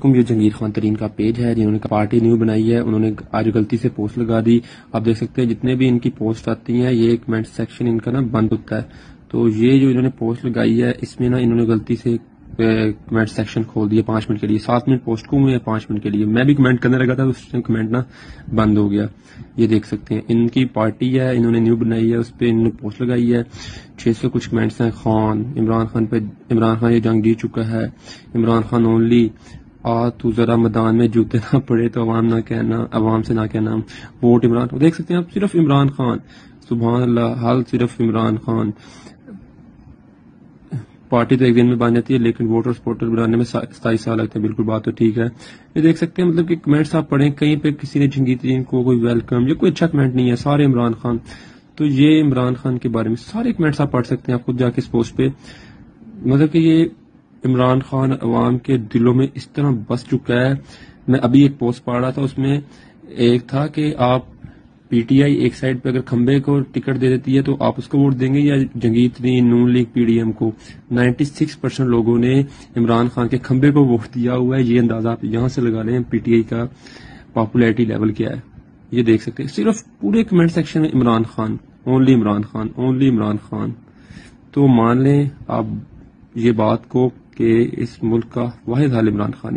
یہ جہانگیر خان ترین کا پیج ہے جنہوں نے پارٹی نیو بنائی ہے. انہوں نے آج غلطی سے پوسٹ لگا دی. آپ دیکھ سکتے ہیں جتنے بھی ان کی پوسٹ آتی ہیں یہ کمنٹ سیکشن ان کا نا بند ہوتا ہے. تو یہ جو انہوں نے پوسٹ لگائی ہے اس میں نا انہوں نے غلطی سے کمنٹ سیکشن کھول دیا 5 منٹ کے لیے. 7 منٹ پوسٹ کو ہوئے 5 منٹ کے لیے میں بھی کمنٹ کرنے لگا تھا اس میں کمنٹ نا بند ہو گیا. یہ دیکھ سکتے ہیں ان کی پارٹی ہے انہوں نے نیو بنائی ہے اس پہ انہوں نے پوسٹ لگائی ہے. 600 کچھ کمنٹس ہیں. عمران خان یہ جنگ جیت چکا ہے. عمران خان اونلی تو ذرا میدان میں جوتے نہ پڑے تو عوام سے نہ کہنا ووٹ عمران. دیکھ سکتے ہیں آپ صرف عمران خان. سبحان اللہ حال صرف عمران خان. پارٹی تو ایک دن میں بن جاتی ہے لیکن ووٹر سپورٹر بنانے میں 27 سال لگتے ہیں. بالکل بات تو ٹھیک ہے. یہ دیکھ سکتے ہیں مطلب کہ کمنٹس آپ پڑھیں کہیں پہ کسی نے جنگجیت ترین کو کوئی ویلکم یا کوئی اچھا کمنٹ نہیں ہے سارے عمران خان. تو یہ عمران خان کے بارے میں سارے کمنٹس آپ پڑھ سکتے ہیں آپ خود جا کے اس پوسٹ پہ. مطلب کہ یہ عمران خان عوام کے دلوں میں اس طرح بس چکا ہے. میں ابھی ایک پوسٹ پڑھ رہا تھا اس میں ایک تھا کہ آپ پی ٹی آئی ایک سائڈ پہ اگر کھمبے کو ٹکٹ دے دیتی ہے تو آپ اس کو ووٹ دیں گے یا جہانگیر ترین نون لیگ پی ڈی ایم کو. 96% لوگوں نے عمران خان کے کھمبے کو ووٹ دیا ہوا ہے. یہ اندازہ آپ یہاں سے لگا لیں پی ٹی آئی کا پاپولیرٹی لیول کیا ہے. یہ دیکھ سکتے ہیں صرف پورے کمنٹ سیکشن میں عمران خان اونلی عمران خان اونلی عمران خان. تو مان لیں آپ یہ بات کو کہ اس ملک کا واحد حال عمران خان